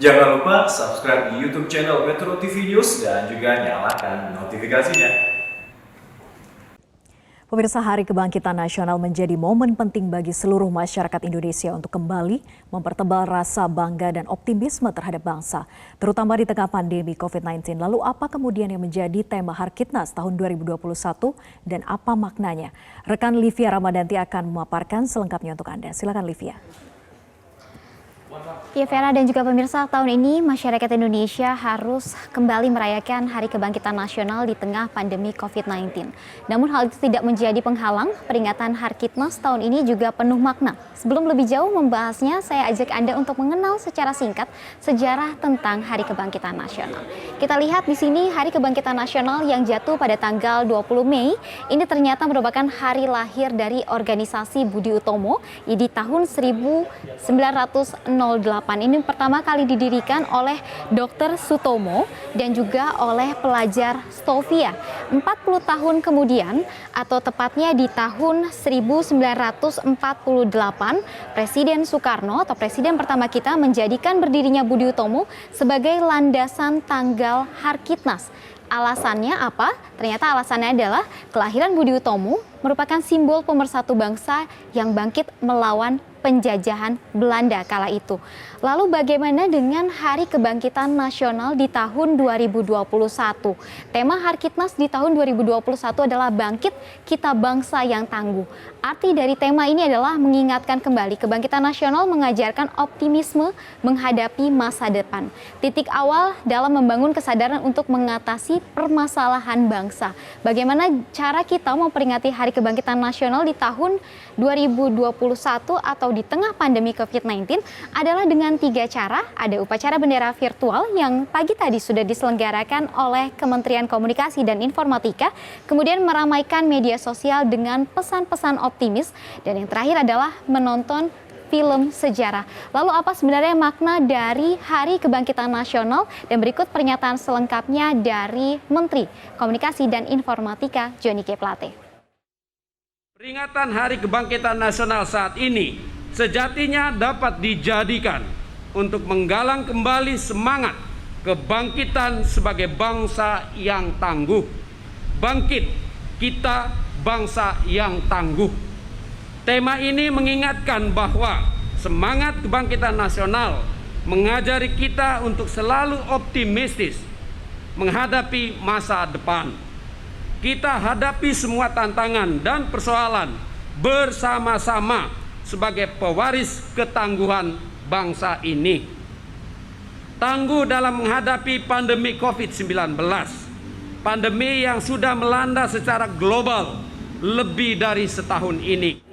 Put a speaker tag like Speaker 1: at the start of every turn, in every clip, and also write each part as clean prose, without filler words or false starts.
Speaker 1: Jangan lupa subscribe di YouTube channel Metro TV News dan juga nyalakan notifikasinya.
Speaker 2: Pemirsa, Hari Kebangkitan Nasional menjadi momen penting bagi seluruh masyarakat Indonesia untuk kembali mempertebal rasa bangga dan optimisme terhadap bangsa, terutama di tengah pandemi COVID-19. Lalu apa kemudian yang menjadi tema Harkitnas tahun 2021 dan apa maknanya? Rekan Livia Ramadanti akan memaparkan selengkapnya untuk Anda. Silakan Livia.
Speaker 3: Ya Vera dan juga pemirsa, tahun ini masyarakat Indonesia harus kembali merayakan Hari Kebangkitan Nasional di tengah pandemi COVID-19. Namun hal itu tidak menjadi penghalang, peringatan Harkitnas tahun ini juga penuh makna. Sebelum lebih jauh membahasnya, saya ajak Anda untuk mengenal secara singkat sejarah tentang Hari Kebangkitan Nasional. Kita lihat di sini Hari Kebangkitan Nasional yang jatuh pada tanggal 20 Mei, ini ternyata merupakan hari lahir dari organisasi Budi Utomo di tahun 1908. Ini pertama kali didirikan oleh Dr. Sutomo dan juga oleh pelajar Stovia. 40 tahun kemudian, atau tepatnya di tahun 1948, Presiden Soekarno atau presiden pertama kita menjadikan berdirinya Budi Utomo sebagai landasan tanggal Harkitnas. Alasannya apa? Ternyata alasannya adalah kelahiran Budi Utomo merupakan simbol pemersatu bangsa yang bangkit melawan penjajahan Belanda kala itu. Lalu bagaimana dengan Hari Kebangkitan Nasional di tahun 2021? Tema Harkitnas di tahun 2021 adalah Bangkit Kita Bangsa yang Tangguh. Arti dari tema ini adalah mengingatkan kembali kebangkitan nasional mengajarkan optimisme menghadapi masa depan. Titik awal dalam membangun kesadaran untuk mengatasi permasalahan bangsa. Bagaimana cara kita memperingati Hari Kebangkitan Nasional di tahun 2021 atau di tengah pandemi COVID-19 adalah dengan 3 cara. Ada upacara bendera virtual yang pagi tadi sudah diselenggarakan oleh Kementerian Komunikasi dan Informatika, kemudian meramaikan media sosial dengan pesan-pesan optimis, dan yang terakhir adalah menonton film sejarah. Lalu apa sebenarnya makna dari Hari Kebangkitan Nasional? Dan berikut pernyataan selengkapnya dari Menteri Komunikasi dan Informatika Johnny G. Plate.
Speaker 4: Peringatan Hari Kebangkitan Nasional saat ini sejatinya dapat dijadikan untuk menggalang kembali semangat kebangkitan sebagai bangsa yang tangguh. Bangkit kita bangsa yang tangguh. Tema ini mengingatkan bahwa semangat kebangkitan nasional mengajari kita untuk selalu optimistis menghadapi masa depan. Kita hadapi semua tantangan dan persoalan bersama-sama sebagai pewaris ketangguhan bangsa ini. Tangguh dalam menghadapi pandemi COVID-19. Pandemi yang sudah melanda secara global lebih dari setahun ini.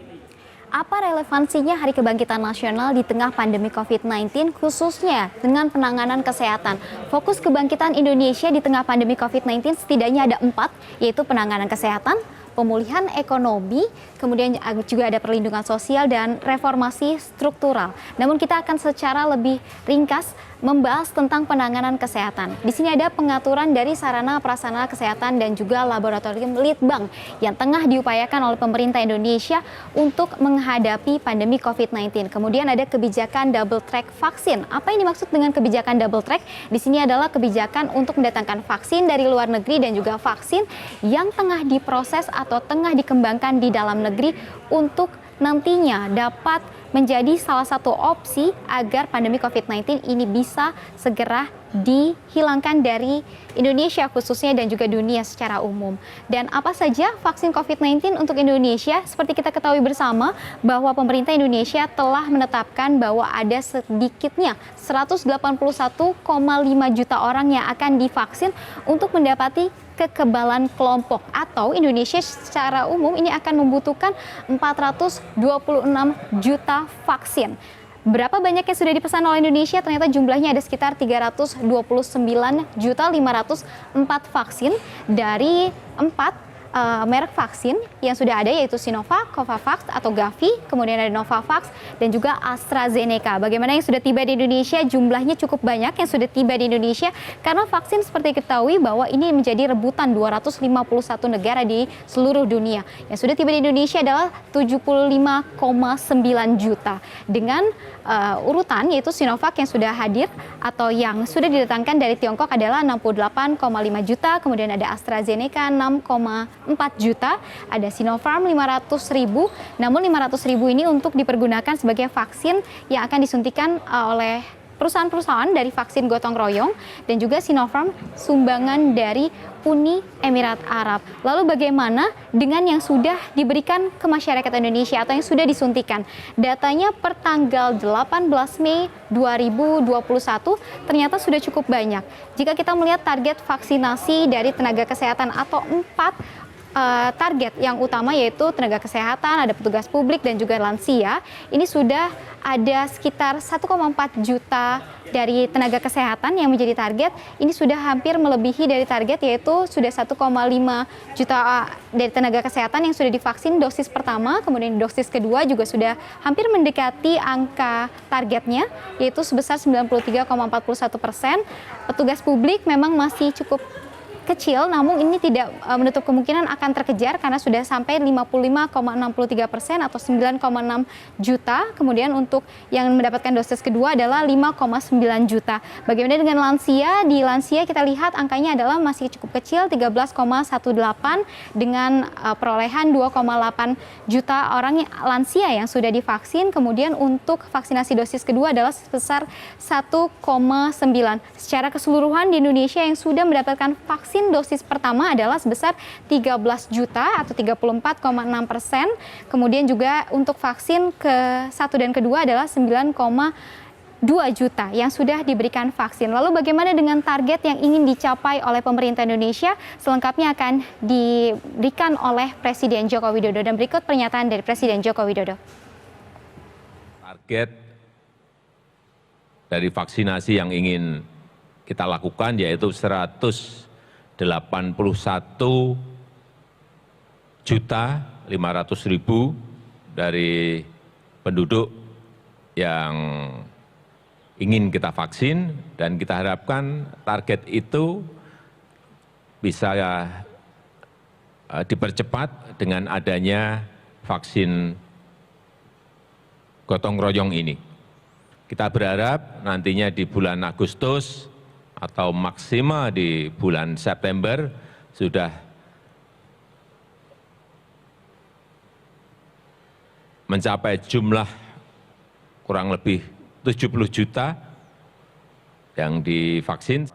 Speaker 3: Apa relevansinya Hari Kebangkitan Nasional di tengah pandemi COVID-19, khususnya dengan penanganan kesehatan? Fokus kebangkitan Indonesia di tengah pandemi COVID-19 setidaknya ada 4, yaitu penanganan kesehatan, pemulihan ekonomi, kemudian juga ada perlindungan sosial dan reformasi struktural. Namun kita akan secara lebih ringkas membahas tentang penanganan kesehatan. Di sini ada pengaturan dari sarana prasarana kesehatan dan juga laboratorium litbang yang tengah diupayakan oleh pemerintah Indonesia untuk menghadapi pandemi COVID-19. Kemudian ada kebijakan double track vaksin. Apa yang dimaksud dengan kebijakan double track? Di sini adalah kebijakan untuk mendatangkan vaksin dari luar negeri dan juga vaksin yang tengah diproses atau tengah dikembangkan di dalam negeri untuk nantinya dapat menjadi salah satu opsi agar pandemi COVID-19 ini bisa segera dihilangkan dari Indonesia khususnya dan juga dunia secara umum. Dan apa saja vaksin COVID-19 untuk Indonesia? Seperti kita ketahui bersama bahwa pemerintah Indonesia telah menetapkan bahwa ada sedikitnya 181,5 juta orang yang akan divaksin untuk mendapati kekebalan kelompok, atau Indonesia secara umum ini akan membutuhkan 426 juta vaksin. Berapa banyak yang sudah dipesan oleh Indonesia? Ternyata jumlahnya ada sekitar 329.504 vaksin dari 4 merek vaksin yang sudah ada yaitu Sinovac, Covovax atau Gavi, kemudian ada Novavax dan juga AstraZeneca. Bagaimana yang sudah tiba di Indonesia? Jumlahnya cukup banyak yang sudah tiba di Indonesia karena vaksin seperti diketahui bahwa ini menjadi rebutan 251 negara di seluruh dunia. Yang sudah tiba di Indonesia adalah 75,9 juta dengan urutan yaitu Sinovac yang sudah hadir atau yang sudah didatangkan dari Tiongkok adalah 68,5 juta, kemudian ada AstraZeneca 6,4 juta, ada Sinopharm 500.000, namun 500.000 ini untuk dipergunakan sebagai vaksin yang akan disuntikan oleh perusahaan-perusahaan dari vaksin gotong royong dan juga Sinopharm sumbangan dari Uni Emirat Arab. Lalu bagaimana dengan yang sudah diberikan ke masyarakat Indonesia atau yang sudah disuntikan? Datanya per tanggal 18 Mei 2021 ternyata sudah cukup banyak. Jika kita melihat target vaksinasi dari tenaga kesehatan atau 4 target yang utama yaitu tenaga kesehatan, ada petugas publik dan juga lansia. Ini sudah ada sekitar 1,4 juta dari tenaga kesehatan yang menjadi target. Ini sudah hampir melebihi dari target yaitu sudah 1,5 juta dari tenaga kesehatan yang sudah divaksin dosis pertama, kemudian dosis kedua juga sudah hampir mendekati angka targetnya yaitu sebesar 93,41%. Petugas publik memang masih cukup kecil, namun ini tidak menutup kemungkinan akan terkejar karena sudah sampai 55,63% atau 9,6 juta. Kemudian untuk yang mendapatkan dosis kedua adalah 5,9 juta. Bagaimana dengan lansia? Di lansia kita lihat angkanya adalah masih cukup kecil, 13,18 dengan perolehan 2,8 juta orang lansia yang sudah divaksin. Kemudian untuk vaksinasi dosis kedua adalah sebesar 1,9. Secara keseluruhan di Indonesia yang sudah mendapatkan vaksin dosis pertama adalah sebesar 13 juta atau 34,6%. Kemudian juga untuk vaksin ke-1 dan kedua adalah 9,2 juta yang sudah diberikan vaksin. Lalu bagaimana dengan target yang ingin dicapai oleh pemerintah Indonesia? Selengkapnya akan diberikan oleh Presiden Joko Widodo dan berikut pernyataan dari Presiden Joko Widodo.
Speaker 5: Target dari vaksinasi yang ingin kita lakukan yaitu 181.500.000 dari penduduk yang ingin kita vaksin, dan kita harapkan target itu bisa dipercepat dengan adanya vaksin gotong royong ini. Kita berharap nantinya di bulan Agustus atau maksimal di bulan September sudah mencapai jumlah kurang lebih 70 juta yang divaksin.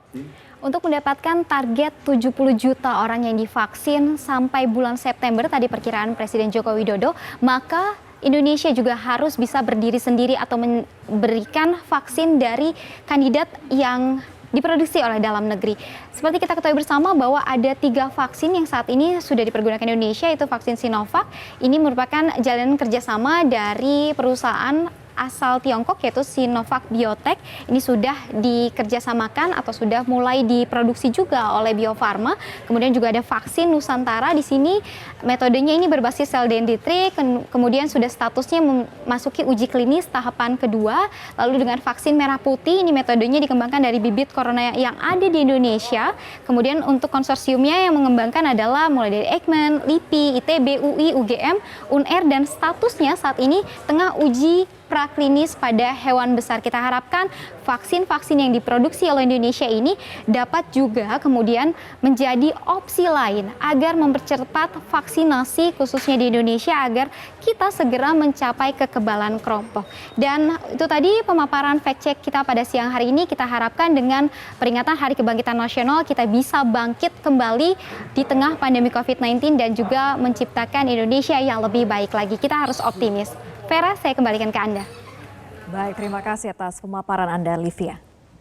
Speaker 3: Untuk mendapatkan target 70 juta orang yang divaksin sampai bulan September, tadi perkiraan Presiden Joko Widodo, maka Indonesia juga harus bisa berdiri sendiri atau memberikan vaksin dari kandidat yang diproduksi oleh dalam negeri. Seperti kita ketahui bersama bahwa ada 3 vaksin yang saat ini sudah dipergunakan Indonesia, yaitu vaksin Sinovac. Ini merupakan jalinan kerjasama dari perusahaan asal Tiongkok yaitu Sinovac Biotech. Ini sudah dikerjasamakan atau sudah mulai diproduksi juga oleh Bio Farma. Kemudian juga ada vaksin Nusantara. Di sini metodenya ini berbasis sel dendritrik, kemudian sudah statusnya memasuki uji klinis tahapan kedua. Lalu dengan vaksin merah putih, ini metodenya dikembangkan dari bibit corona yang ada di Indonesia. Kemudian untuk konsorsiumnya yang mengembangkan adalah mulai dari Eijkman, LIPI, ITB, UI, UGM, UNER, dan statusnya saat ini tengah uji praklinis pada hewan besar. Kita harapkan vaksin-vaksin yang diproduksi oleh Indonesia ini dapat juga kemudian menjadi opsi lain agar mempercepat vaksinasi khususnya di Indonesia agar kita segera mencapai kekebalan kelompok. Dan itu tadi pemaparan fact check kita pada siang hari ini. Kita harapkan dengan peringatan Hari Kebangkitan Nasional kita bisa bangkit kembali di tengah pandemi COVID-19 dan juga menciptakan Indonesia yang lebih baik lagi. Kita harus optimis. Vera, saya kembalikan ke Anda.
Speaker 2: Baik, terima kasih atas pemaparan Anda, Livia.